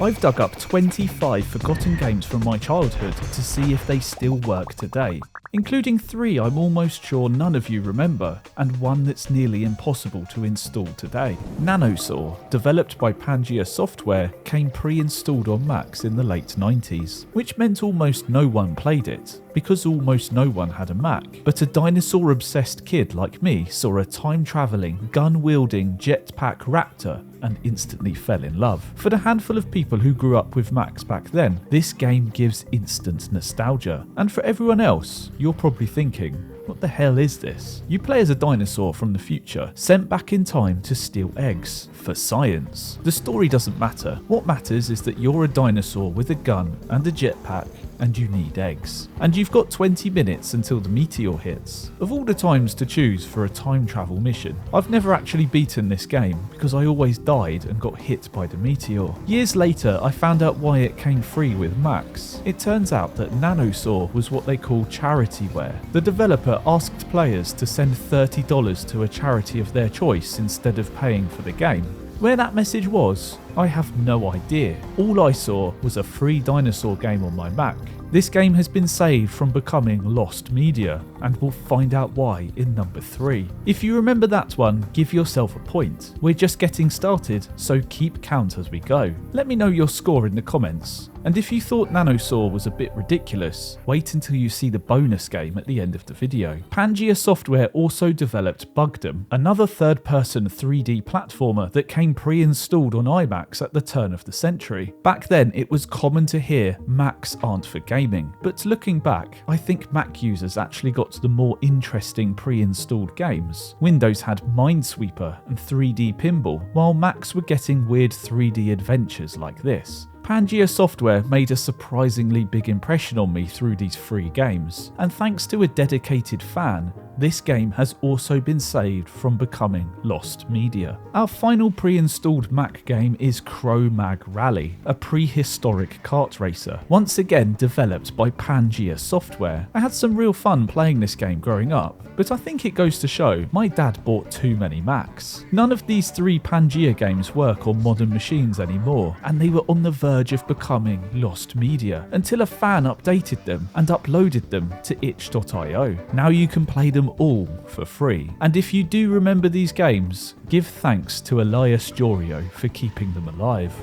I've dug up 25 forgotten games from my childhood to see if they still work today, including 3 I'm almost sure none of you remember, and one that's nearly impossible to install today. Nanosaur, developed by Pangea software, came pre-installed on Macs in the late 90s, which meant almost no one played it, because almost no one had a Mac. But a dinosaur-obsessed kid like me saw a time-travelling, gun-wielding jetpack raptor and instantly fell in love. For the handful of people who grew up with Macs back then, this game gives instant nostalgia. And for everyone else, you're probably thinking, what the hell is this? You play as a dinosaur from the future, sent back in time to steal eggs for science. The story doesn't matter. What matters is that you're a dinosaur with a gun and a jetpack, and you need eggs. And you've got 20 minutes until the meteor hits. Of all the times to choose for a time travel mission, I've never actually beaten this game because I always died and got hit by the meteor. Years later, I found out why it came free with Macs. It turns out that Nanosaur was what they call charityware. The developer asked players to send $30 to a charity of their choice instead of paying for the game. Where that message was, I have no idea. All I saw was a free dinosaur game on my Mac. This game has been saved from becoming lost media, and we'll find out why in number 3. If you remember that one, give yourself a point. We're just getting started, so keep count as we go. Let me know your score in the comments. And if you thought Nanosaur was a bit ridiculous, wait until you see the bonus game at the end of the video. Pangea software also developed Bugdom, another third-person 3D platformer that came pre-installed on iMacs at the turn of the century. Back then, it was common to hear Macs aren't for gaming, but looking back, I think Mac users actually got the more interesting pre-installed games. Windows had Minesweeper and 3D Pinball, while Macs were getting weird 3D adventures like this. Pangea software made a surprisingly big impression on me through these free games, and thanks to a dedicated fan, this game has also been saved from becoming lost media. Our final pre-installed Mac game is Cro-Mag Rally, a prehistoric kart racer, once again developed by Pangea software. I had some real fun playing this game growing up, but I think it goes to show my dad bought too many Macs. None of these 3 Pangea games work on modern machines anymore, and they were on the verge of becoming lost media until a fan updated them and uploaded them to itch.io. Now you can play them all for free. And if you do remember these games, give thanks to Elias Jorio for keeping them alive.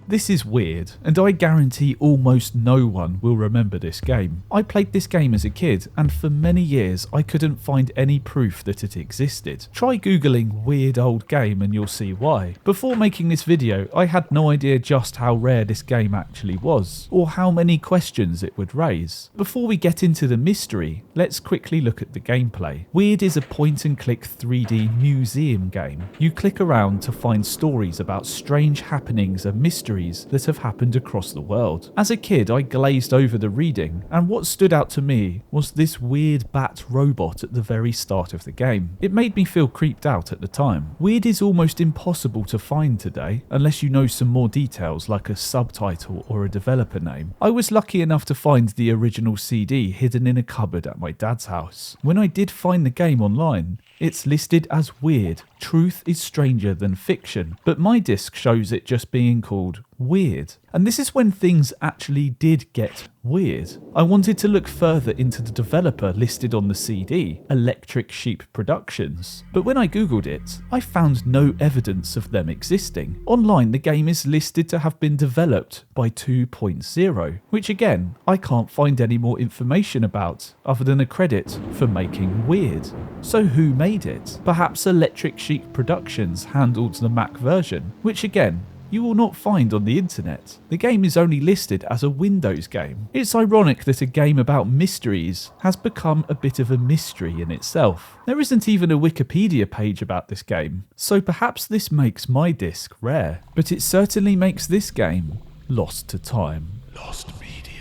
This is weird, and I guarantee almost no one will remember this game. I played this game as a kid, and for many years I couldn't find any proof that it existed. Try googling weird old game and you'll see why. Before making this video, I had no idea just how rare this game actually was, or how many questions it would raise. Before we get into the mystery, let's quickly look at the gameplay. Weird is a point-and-click 3D museum game. You click around to find stories about strange happenings and mysteries that have happened across the world. As a kid, I glazed over the reading, and what stood out to me was this weird bat robot at the very start of the game. It made me feel creeped out at the time. Weird is almost impossible to find today, unless you know some more details like a subtitle or a developer name. I was lucky enough to find the original CD hidden in a cupboard at my dad's house. When I did find the game online, it's listed as weird. Truth is stranger than fiction, but my disc shows it just being called weird. And this is when things actually did get weird. I wanted to look further into the developer listed on the CD, Electric Sheep Productions, but when I googled it, I found no evidence of them existing. Online, the game is listed to have been developed by 2.0, which again, I can't find any more information about other than a credit for making weird. So who made it? Perhaps Electric Sheep Productions handled the Mac version, which again, you will not find on the internet. The game is only listed as a Windows game. It's ironic that a game about mysteries has become a bit of a mystery in itself. There isn't even a Wikipedia page about this game, so perhaps this makes my disc rare, but it certainly makes this game lost to time. Lost media.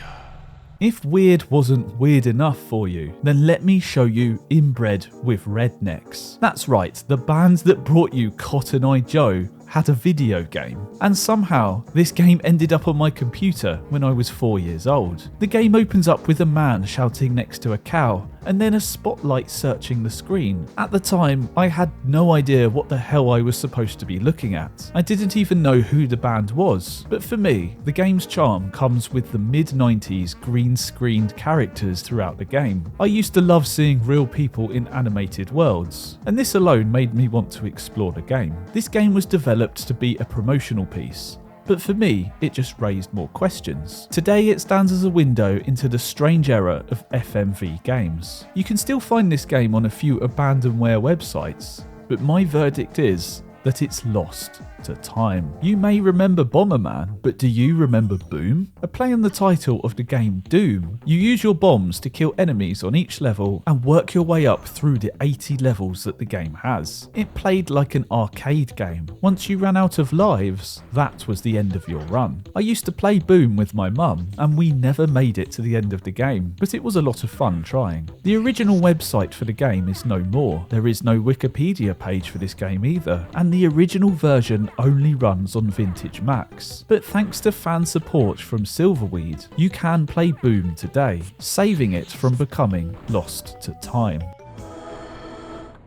If weird wasn't weird enough for you, then let me show you Inbred with Rednecks. That's right, the band that brought you Cotton Eye Joe had a video game, and somehow this game ended up on my computer when I was 4 years old. The game opens up with a man shouting next to a cow, and then a spotlight searching the screen. At the time, I had no idea what the hell I was supposed to be looking at. I didn't even know who the band was, but for me, the game's charm comes with the mid-90s green-screened characters throughout the game. I used to love seeing real people in animated worlds, and this alone made me want to explore the game. This game was developed to be a promotional piece, but for me, it just raised more questions. Today it stands as a window into the strange era of FMV games. You can still find this game on a few abandonware websites, but my verdict is that it's lost to time. You may remember Bomberman, but do you remember Boom? A play on the title of the game Doom. You use your bombs to kill enemies on each level and work your way up through the 80 levels that the game has. It played like an arcade game. Once you ran out of lives, that was the end of your run. I used to play Boom with my mum, and we never made it to the end of the game, but it was a lot of fun trying. The original website for the game is no more. There is no Wikipedia page for this game either, and the original version only runs on vintage Macs. But thanks to fan support from Silverweed, you can play Boom today, saving it from becoming lost to time.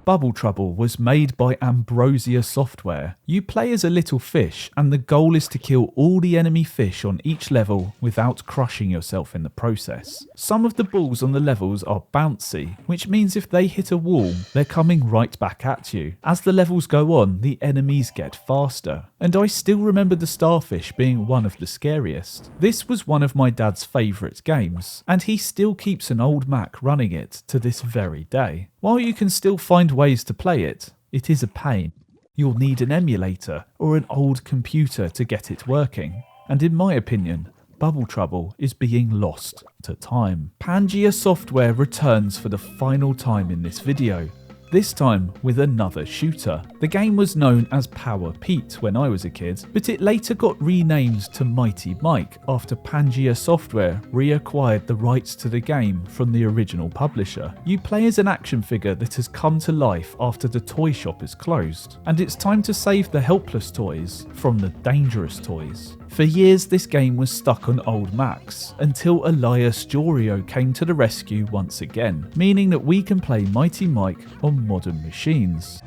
Bubble Trouble was made by Ambrosia Software. You play as a little fish, and the goal is to kill all the enemy fish on each level without crushing yourself in the process. Some of the balls on the levels are bouncy, which means if they hit a wall, they're coming right back at you. As the levels go on, the enemies get faster, and I still remember the starfish being one of the scariest. This was one of my dad's favourite games, and he still keeps an old Mac running it to this very day. While you can still find ways to play it, it is a pain. You'll need an emulator or an old computer to get it working, and in my opinion, Bubble Trouble is being lost to time. Pangea Software returns for the final time in this video, this time with another shooter. The game was known as Power Pete when I was a kid, but it later got renamed to Mighty Mike after Pangea Software reacquired the rights to the game from the original publisher. You play as an action figure that has come to life after the toy shop is closed, and it's time to save the helpless toys from the dangerous toys. For years this game was stuck on old Macs, until Elias Jorio came to the rescue once again, meaning that we can play Mighty Mike on modern machines.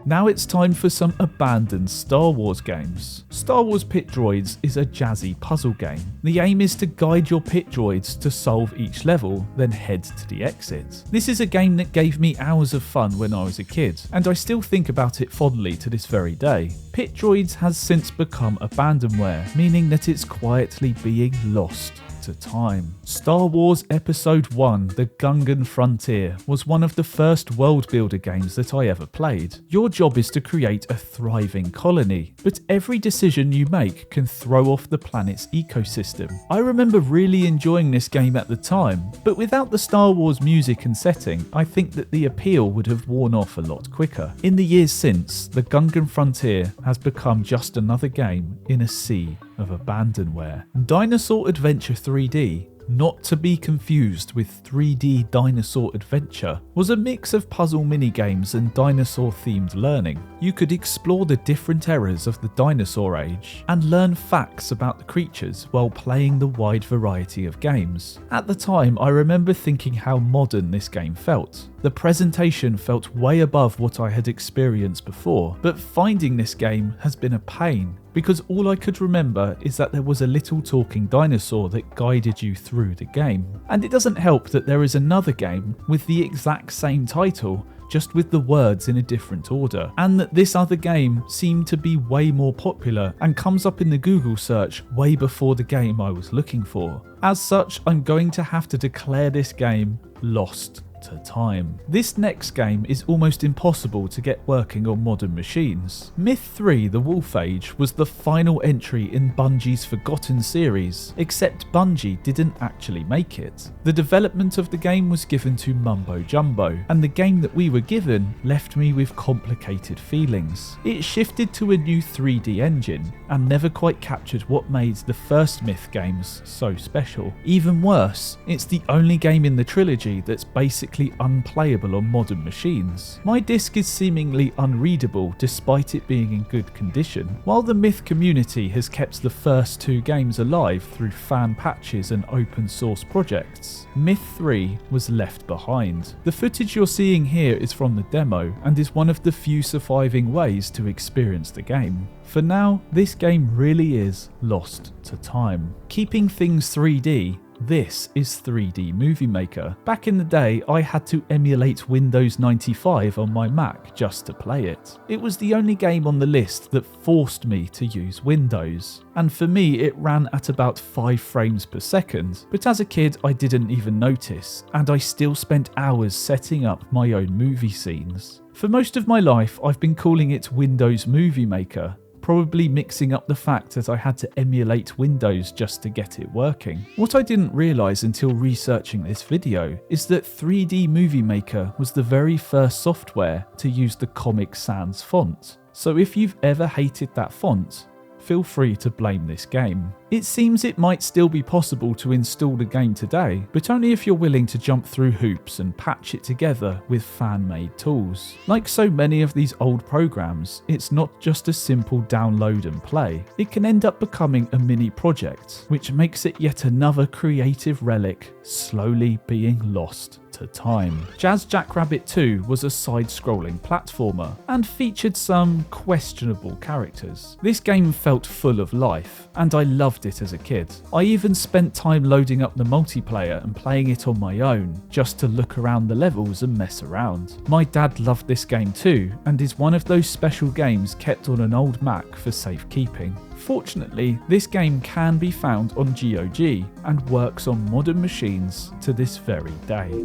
Now it's time for some abandoned Star Wars games. Star Wars Pit Droids is a jazzy puzzle game. The aim is to guide your pit droids to solve each level, then head to the exit. This is a game that gave me hours of fun when I was a kid, and I still think about it fondly to this very day. Pit Droids has since become abandonware, meaning that it's quietly being lost to time. Star Wars Episode 1 The Gungan Frontier was one of the first world builder games that I ever played. Your job is to create a thriving colony, but every decision you make can throw off the planet's ecosystem. I remember really enjoying this game at the time, but without the Star Wars music and setting, I think that the appeal would have worn off a lot quicker. In the years since, The Gungan Frontier has become just another game in a sea of abandonware. Dinosaur Adventure 3D, not to be confused with 3D Dinosaur Adventure, was a mix of puzzle minigames and dinosaur-themed learning. You could explore the different eras of the dinosaur age and learn facts about the creatures while playing the wide variety of games. At the time, I remember thinking how modern this game felt. The presentation felt way above what I had experienced before, but finding this game has been a pain, because all I could remember is that there was a little talking dinosaur that guided you through the game. And it doesn't help that there is another game with the exact same title, just with the words in a different order, and that this other game seemed to be way more popular and comes up in the Google search way before the game I was looking for. As such, I'm going to have to declare this game lost to time. This next game is almost impossible to get working on modern machines. Myth 3 The Wolf Age was the final entry in Bungie's Forgotten series, except Bungie didn't actually make it. The development of the game was given to Mumbo Jumbo, and the game that we were given left me with complicated feelings. It shifted to a new 3D engine, and never quite captured what made the first Myth games so special. Even worse, it's the only game in the trilogy that's basically basically unplayable on modern machines. My disc is seemingly unreadable despite it being in good condition, while the Myth community has kept the first 2 games alive through fan patches and open source projects. Myth 3 was left behind. The footage you're seeing here is from the demo and is one of the few surviving ways to experience the game. For now, this game really is lost to time. Keeping things 3D, this is 3D Movie Maker. Back in the day, I had to emulate Windows 95 on my Mac just to play it. It was the only game on the list that forced me to use Windows. And for me, it ran at about 5 frames per second. But as a kid, I didn't even notice, and I still spent hours setting up my own movie scenes. For most of my life, I've been calling it Windows Movie Maker, probably mixing up the fact that I had to emulate Windows just to get it working. What I didn't realise until researching this video is that 3D Movie Maker was the very first software to use the Comic Sans font. So if you've ever hated that font, feel free to blame this game. It seems it might still be possible to install the game today, but only if you're willing to jump through hoops and patch it together with fan-made tools. Like so many of these old programs, it's not just a simple download and play. It can end up becoming a mini project, which makes it yet another creative relic slowly being lost to time. Jazz Jackrabbit 2 was a side-scrolling platformer and featured some questionable characters. This game felt full of life, and I loved it as a kid. I even spent time loading up the multiplayer and playing it on my own, just to look around the levels and mess around. My dad loved this game too, and is one of those special games kept on an old Mac for safekeeping. Fortunately, this game can be found on GOG and works on modern machines to this very day.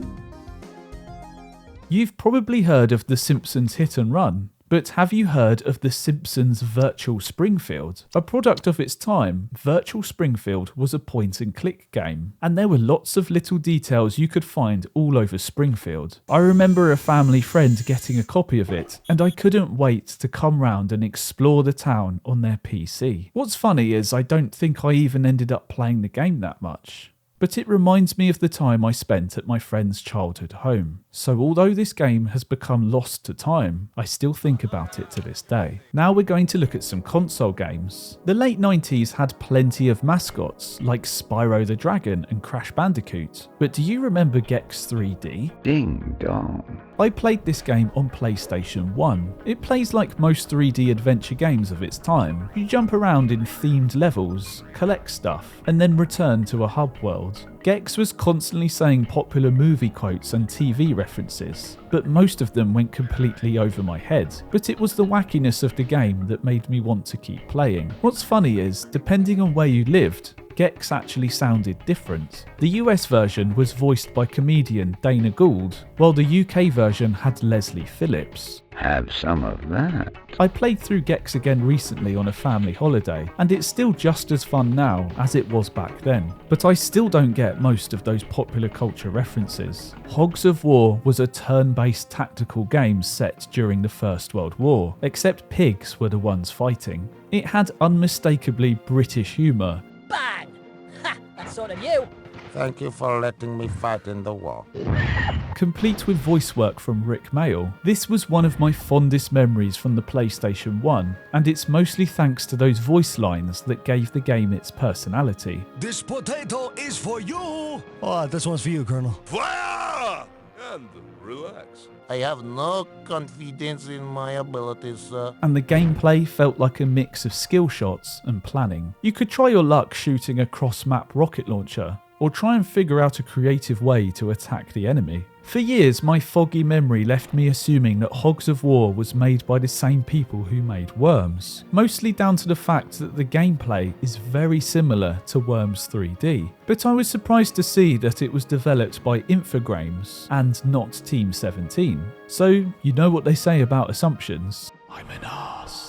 You've probably heard of The Simpsons Hit and Run, but have you heard of The Simpsons Virtual Springfield? A product of its time, Virtual Springfield was a point-and-click game, and there were lots of little details you could find all over Springfield. I remember a family friend getting a copy of it, and I couldn't wait to come round and explore the town on their PC. What's funny is I don't think I even ended up playing the game that much, but it reminds me of the time I spent at my friend's childhood home. So although this game has become lost to time, I still think about it to this day. Now we're going to look at some console games. The late 90s had plenty of mascots like Spyro the Dragon and Crash Bandicoot, but do you remember Gex 3D? Ding dong. I played this game on PlayStation 1. It plays like most 3D adventure games of its time. You jump around in themed levels, collect stuff, and then return to a hub world. Gex was constantly saying popular movie quotes and TV references, but most of them went completely over my head. But it was the wackiness of the game that made me want to keep playing. What's funny is, depending on where you lived, Gex actually sounded different. The US version was voiced by comedian Dana Gould, while the UK version had Leslie Phillips. Have some of that. I played through Gex again recently on a family holiday, and it's still just as fun now as it was back then. But I still don't get most of those popular culture references. Hogs of War was a turn-based tactical game set during the First World War, except pigs were the ones fighting. It had unmistakably British humour. Bang! Ha! That's sort of you! Thank you for letting me fight in the war. Complete with voice work from Rick Mayall. This was one of my fondest memories from the PlayStation 1, and it's mostly thanks to those voice lines that gave the game its personality. This potato is for you! Oh, this one's for you, Colonel. Fire! And relax. I have no confidence in my abilities, sir. And the gameplay felt like a mix of skill shots and planning. You could try your luck shooting a cross-map rocket launcher, or try and figure out a creative way to attack the enemy. For years, my foggy memory left me assuming that Hogs of War was made by the same people who made Worms, mostly down to the fact that the gameplay is very similar to Worms 3D. But I was surprised to see that it was developed by Infogrames and not Team 17. So, you know what they say about assumptions. I'm an arse.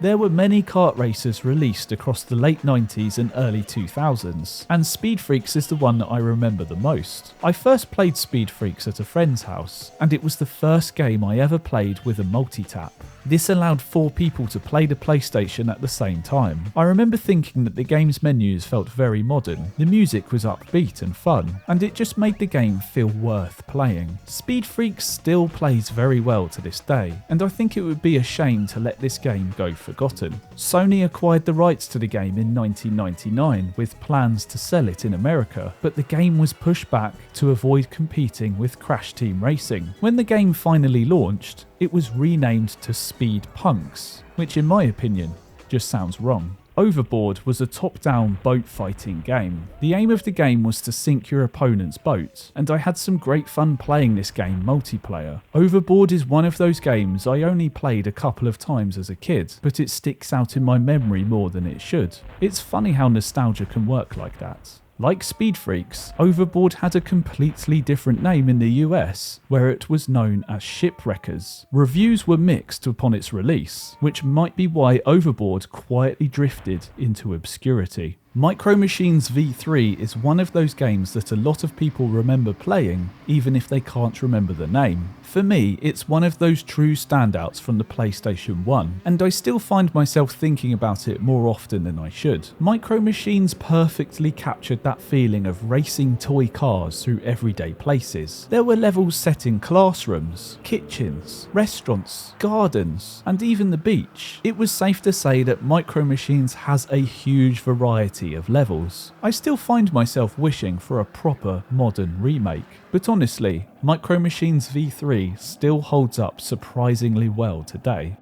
There were many kart racers released across the late 90s and early 2000s, and Speed Freaks is the one that I remember the most. I first played Speed Freaks at a friend's house, and it was the first game I ever played with a multi-tap. This allowed 4 people to play the PlayStation at the same time. I remember thinking that the game's menus felt very modern, the music was upbeat and fun, and it just made the game feel worth playing. Speed Freaks still plays very well to this day, and I think it would be a shame to let this game go forgotten. Sony acquired the rights to the game in 1999 with plans to sell it in America, but the game was pushed back to avoid competing with Crash Team Racing. When the game finally launched, it was renamed to Speed Punks, which in my opinion just sounds wrong. Overboard was a top-down boat fighting game. The aim of the game was to sink your opponent's boat, and I had some great fun playing this game multiplayer. Overboard is one of those games I only played a couple of times as a kid, but it sticks out in my memory more than it should. It's funny how nostalgia can work like that. Like Speed Freaks, Overboard had a completely different name in the US, where it was known as Shipwreckers. Reviews were mixed upon its release, which might be why Overboard quietly drifted into obscurity. Micro Machines V3 is one of those games that a lot of people remember playing, even if they can't remember the name. For me, it's one of those true standouts from the PlayStation 1, and I still find myself thinking about it more often than I should. Micro Machines perfectly captured that feeling of racing toy cars through everyday places. There were levels set in classrooms, kitchens, restaurants, gardens, and even the beach. It was safe to say that Micro Machines has a huge variety of levels. I still find myself wishing for a proper modern remake, but honestly, Micro Machines V3 still holds up surprisingly well today.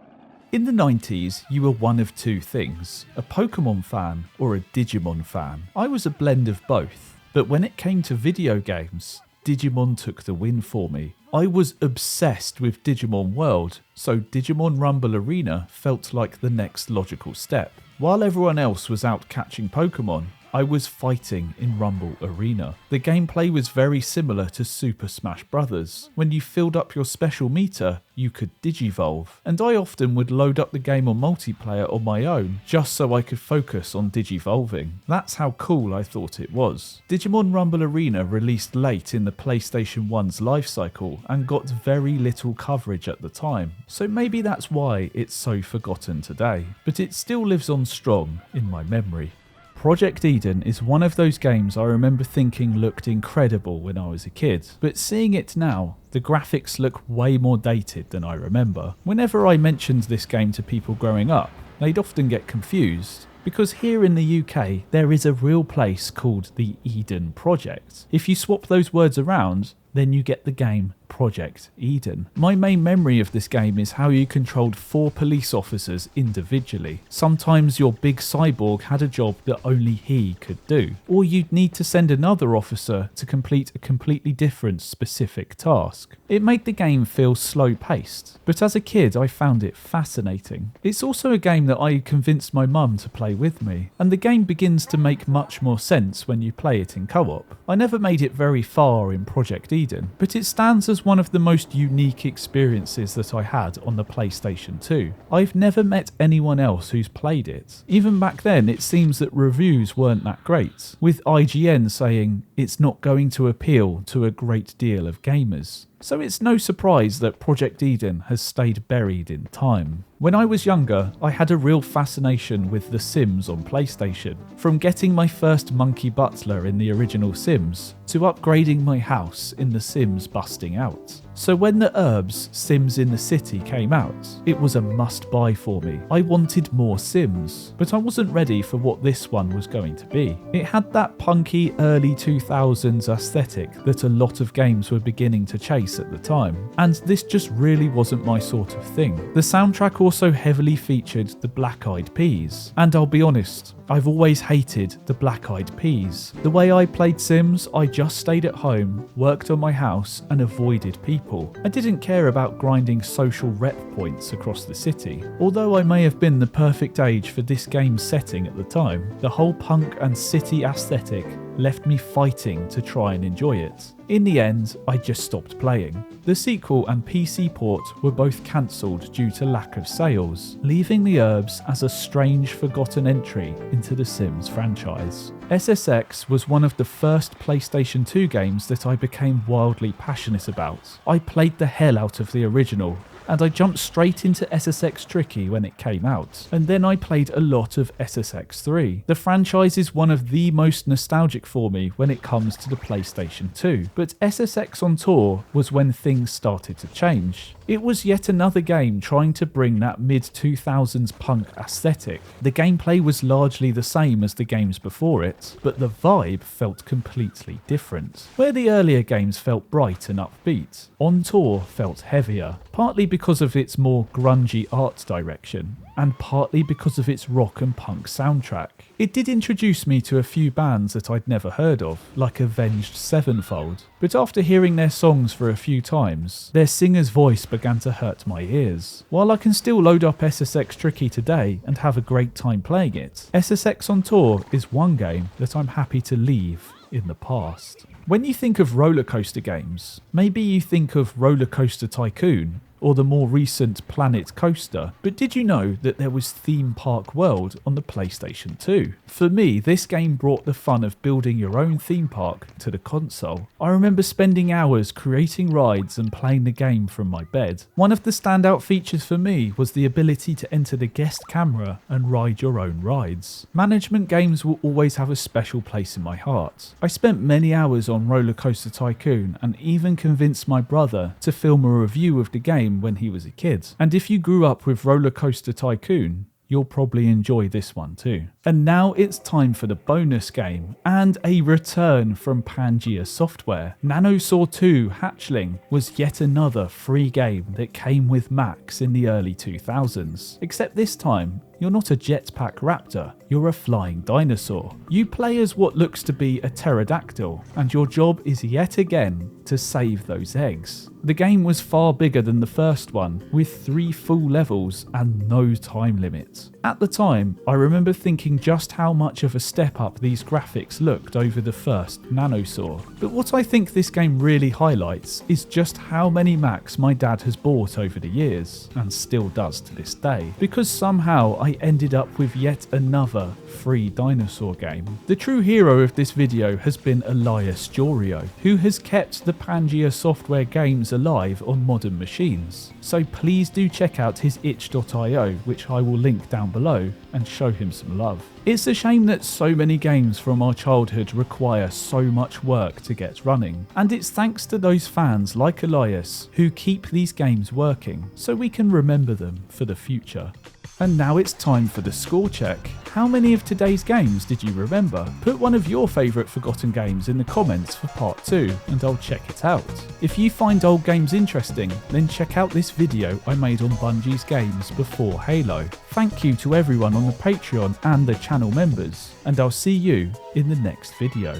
In the 90s, you were one of two things, a Pokemon fan or a Digimon fan. I was a blend of both, but when it came to video games, Digimon took the win for me. I was obsessed with Digimon World, so Digimon Rumble Arena felt like the next logical step. While everyone else was out catching Pokemon, I was fighting in Rumble Arena. The gameplay was very similar to Super Smash Bros. When you filled up your special meter, you could Digivolve, and I often would load up the game on multiplayer on my own, just so I could focus on Digivolving. That's how cool I thought it was. Digimon Rumble Arena released late in the PlayStation 1's lifecycle and got very little coverage at the time, so maybe that's why it's so forgotten today, but it still lives on strong in my memory. Project Eden is one of those games I remember thinking looked incredible when I was a kid, but seeing it now, the graphics look way more dated than I remember. Whenever I mentioned this game to people growing up, they'd often get confused, because here in the UK there is a real place called the Eden Project. If you swap those words around, then you get the game Project Eden. My main memory of this game is how you controlled 4 police officers individually. Sometimes your big cyborg had a job that only he could do, or you'd need to send another officer to complete a completely different specific task. It made the game feel slow-paced, but as a kid I found it fascinating. It's also a game that I convinced my mum to play with me, and the game begins to make much more sense when you play it in co-op. I never made it very far in Project Eden, but it stands as one of the most unique experiences that I had on the PlayStation 2. I've never met anyone else who's played it. Even back then it seems that reviews weren't that great, with IGN saying it's not going to appeal to a great deal of gamers. So it's no surprise that Project Eden has stayed buried in time. When I was younger, I had a real fascination with The Sims on PlayStation. From getting my first monkey butler in the original Sims, to upgrading my house in The Sims Busting Out. So when the Herbs Sims in the City came out, it was a must-buy for me. I wanted more Sims, but I wasn't ready for what this one was going to be. It had that punky early 2000s aesthetic that a lot of games were beginning to chase at the time, and this just really wasn't my sort of thing. The soundtrack also heavily featured the Black Eyed Peas, and I'll be honest, I've always hated the Black Eyed Peas. The way I played Sims, I just stayed at home, worked on my house, and avoided people. I didn't care about grinding social rep points across the city. Although I may have been the perfect age for this game's setting at the time, the whole punk and city aesthetic left me fighting to try and enjoy it. In the end, I just stopped playing. The sequel and PC port were both cancelled due to lack of sales, leaving the Herbs as a strange forgotten entry into the Sims franchise. SSX was one of the first PlayStation 2 games that I became wildly passionate about. I played the hell out of the original, and I jumped straight into SSX Tricky when it came out, and then I played a lot of SSX 3. The franchise is one of the most nostalgic for me when it comes to the PlayStation 2, but SSX on Tour was when things started to change. It was yet another game trying to bring that mid-2000s punk aesthetic. The gameplay was largely the same as the games before it, but the vibe felt completely different. Where the earlier games felt bright and upbeat, On Tour felt heavier, partly because of its more grungy art direction, and partly because of its rock and punk soundtrack. It did introduce me to a few bands that I'd never heard of, like Avenged Sevenfold, but after hearing their songs for a few times, their singer's voice began to hurt my ears. While I can still load up SSX Tricky today and have a great time playing it, SSX on Tour is one game that I'm happy to leave in the past. When you think of roller coaster games, maybe you think of Roller Coaster Tycoon, or the more recent Planet Coaster, but did you know that there was Theme Park World on the PlayStation 2? For me, this game brought the fun of building your own theme park to the console. I remember spending hours creating rides and playing the game from my bed. One of the standout features for me was the ability to enter the guest camera and ride your own rides. Management games will always have a special place in my heart. I spent many hours on Roller Coaster Tycoon and even convinced my brother to film a review of the game when he was a kid. And if you grew up with Roller Coaster Tycoon, you'll probably enjoy this one too. And now it's time for the bonus game, and a return from Pangea Software. Nanosaur 2 Hatchling was yet another free game that came with Max in the early 2000s, except this time you're not a jetpack raptor, you're a flying dinosaur. You play as what looks to be a pterodactyl, and your job is yet again to save those eggs. The game was far bigger than the first one, with 3 full levels and no time limit. At the time, I remember thinking just how much of a step up these graphics looked over the first Nanosaur. But what I think this game really highlights is just how many Macs my dad has bought over the years, and still does to this day, because somehow I ended up with yet another free dinosaur game. The true hero of this video has been Elias Jorio, who has kept the Pangea Software games alive on modern machines. So please do check out his itch.io, which I will link down below, and show him some love. It's a shame that so many games from our childhood require so much work to get running, and it's thanks to those fans like Elias who keep these games working so we can remember them for the future. And now it's time for the score check. How many of today's games did you remember? Put one of your favourite forgotten games in the comments for part 2 and I'll check it out. If you find old games interesting, then check out this video I made on Bungie's games before Halo. Thank you to everyone on the Patreon and the channel members, and I'll see you in the next video.